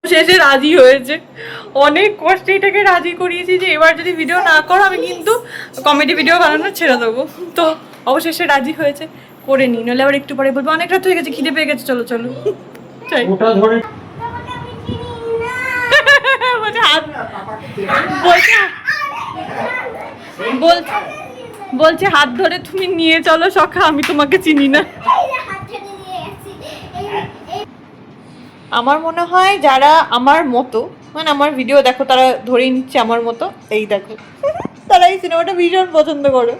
শেষে রাজি হয়েছে। অনেক কষ্টে এটাকে রাজি করিয়েছি যে এবার যদি ভিডিও না করো আমি কিন্তু কমেডি ভিডিও বানানো ছেড়ে দেবো। তো অবশেষে রাজি হয়েছে, করে নি, নাহলে আবার একটু পরে বলবো অনেক রাত হয়ে গেছে, খিদে পেয়ে গেছে, চলো চলো। ওটা ধরে বলছে হাত ধরে তুমি নিয়ে চলো সখা, আমি তোমাকে চিনি না। আমার মনে হয় যারা আমার মতো, মানে আমার ভিডিও দেখো, তারা ধরেই নিচ্ছে আমার মতো, এই দেখো তারা এই সিনেমাটা ভীষণ পছন্দ করে।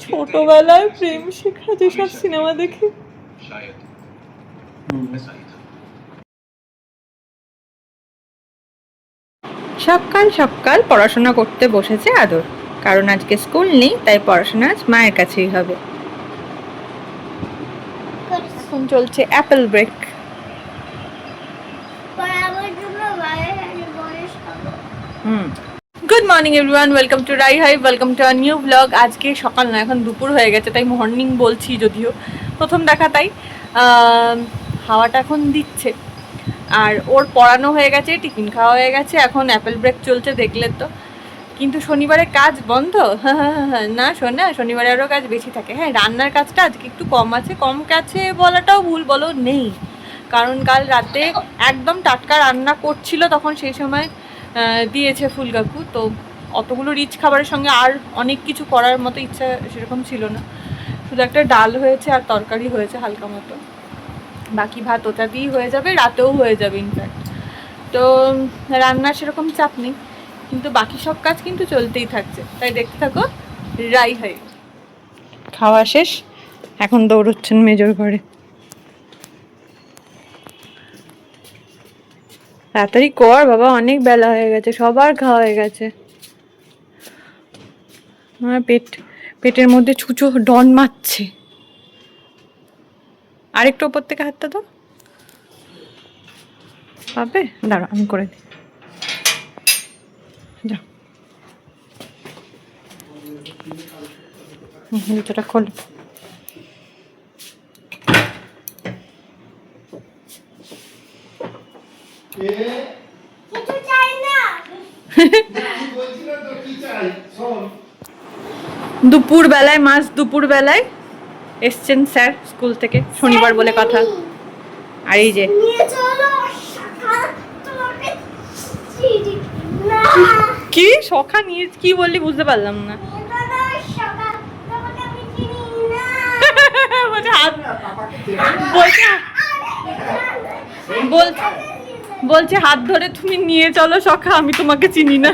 ছোটবেলায় প্রেম শেখা যেসব সিনেমা দেখে। সকাল সকাল পড়াশোনা করতে বসেছে আদর, কারণ আজকে স্কুল নেই, তাই পড়াশোনা আজ মায়ের কাছেই হবে। এখন চলছে apple break. Good morning everyone, welcome to Rai hi, welcome to a new blog. আজকে সকাল না, এখন দুপুর হয়ে গেছে, তাই মর্নিং বলছি যদিও প্রথম দেখা, তাই হাওয়াটা এখন দিচ্ছে। আর ওর পড়ানো হয়ে গেছে, টিফিন খাওয়া হয়ে গেছে, এখন অ্যাপেল ব্রেক চলছে, দেখলে তো। কিন্তু শনিবারে কাজ বন্ধ। না শোনা, শনিবারে আরও কাজ বেশি থাকে। হ্যাঁ, রান্নার কাজটা আজকে একটু কম আছে, কম কাছে বলাটাও ভুল, বলো নেই, কারণ কাল রাতে একদম টাটকা রান্না করছিল, তখন সেই সময় দিয়েছে ফুল কাকু, তো অতগুলো রিচ খাবারের সঙ্গে আর অনেক কিছু করার মতো ইচ্ছা সেরকম ছিল না। শুধু একটা ডাল হয়েছে আর তরকারি হয়েছে হালকা মতো, বাকি ভাত ওটা দিয়েই হয়ে যাবে, রাতেও হয়ে যাবে ইনফ্যাক্ট। তো রান্নার সেরকম চাপ নেই, কিন্তু বাকি সব কাজ কিন্তু চলতেই থাকছে, তাই দেখতে থাকো রাই হাই। খাওয়া শেষ, এখন দৌড়চ্ছেন মেজর ঘরে। তাড়াতাড়ি কর বাবা, অনেক বেলা হয়ে গেছে, সবার খাওয়া হয়ে গেছে। আমার পেটের মধ্যে ছুঁচো ডন মারছে। আরেকটু ওপর থেকে হাতটা দাও, পাবে? দাঁড়া আমি করে দিই, যা জুতোটা খোল। দুপুর বেলায় মাছ, দুপুর বেলায় এসছেন স্যার স্কুল থেকে, শনিবার বলে কথা। আর এই যে কি সখা নিয়ে কি বললি বুঝতে পারলাম না। বলছে হাত ধরে তুমি নিয়ে চলো সখা, আমি তোমাকে চিনি না।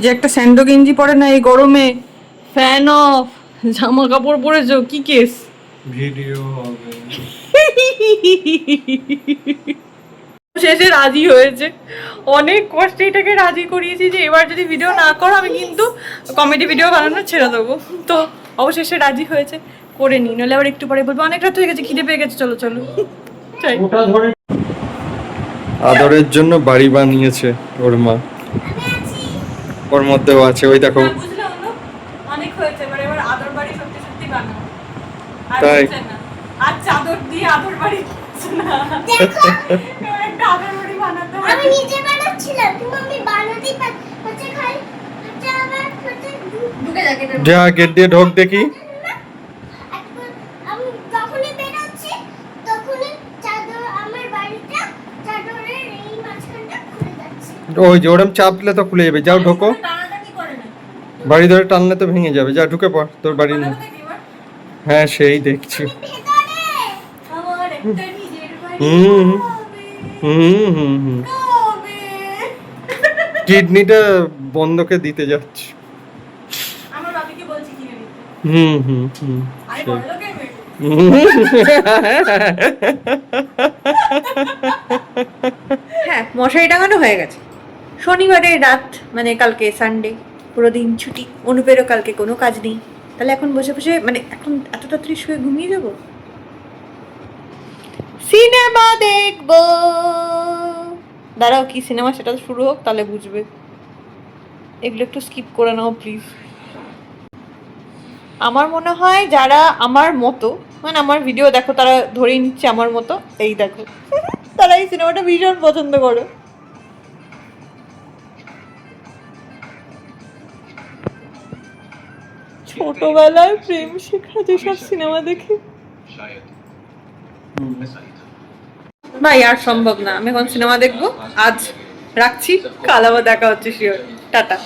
যে একটা স্যান্ডো গেঞ্জি পরে না এই গরমে, ফ্যান অফ, জামা কাপড় পরেছো, কি কেস? ভিডিও হবে। শেষে রাজি হয়েছে, অনেক কষ্টে এটাকে রাজি করিয়েছি যে এবার যদি ভিডিও না করো আমি কিন্তু কমেডি ভিডিও বানানো ছেড়ে দেবো। তো অবশেষে রাজি হয়েছে, করে নি, নাহলে আবার একটু পরে বলবো অনেক রাত হয়ে গেছে, খিদে পেয়ে গেছে, চলো চলো। আদরের জন্য বাড়ি বানিয়েছে ওর মা, ওর মধ্যেও আছে, ওই দেখো। অনেক হয়েছে, এবার আদর বাড়ি সত্যি সত্যি বানাও। তাই আর চাদর দিয়ে আদর বাড়ি না, একটা আদর বাড়ি বানাতে হবে। আমি নিজে বানাচ্ছিলাম, কিন্তু আমি বানাতেই পারছি খালি আবার ঢুকে যাকে যা গেট দিয়ে ঢোক দেখি। আমি যখনই বের হচ্ছি তখনই চাদর, আমার বাড়িটা চাদরের এই মাঝখানটা খুলে যাচ্ছে। ওই যে ওরম চাপলে তো খুলে যাবে, যাও ঢোকো। বাড়ি ধরে টানলে তো ভেঙে যাবে, যা ঢুকে পড়, তোর বাড়ি নেই। হ্যাঁ সেই দেখছি। হুম হুম হুম হুম কিডনিটা বন্ধকে দিতে যাচ্ছি। হুম হুম হুম হ্যাঁ, মশারি টাঙানো হয়ে গেছে। শনিবারের রাত, মানে কালকে সানডে, পুরো দিন ছুটি, অনুপেরও কালকে কোনো কাজ নেই, তাহলে এখন বসে বসে, মানে এখন এত তাড়াতাড়ি শুয়ে ঘুমিয়ে যাব। সিনেমা দেখবো। দাঁড়াও, কি সিনেমা সেটা শুরু হোক, তাহলে বুঝবে। এগুলো একটু স্কিপ করে নাও প্লিজ। আমার মনে হয় যারা আমার মতো, মানে আমার ভিডিও দেখো, তারা ধরেই নিচ্ছে আমার মতো। এই দেখো, তারা এই সিনেমাটা ভীষণ পছন্দ করো। ছোটবেলায় প্রেম শেখা যেসব সিনেমা দেখি, ভাই আর সম্ভব না। আমি এখন সিনেমা দেখবো, আজ রাখছি, কাল আবার দেখা হচ্ছে শিওর। টাটা।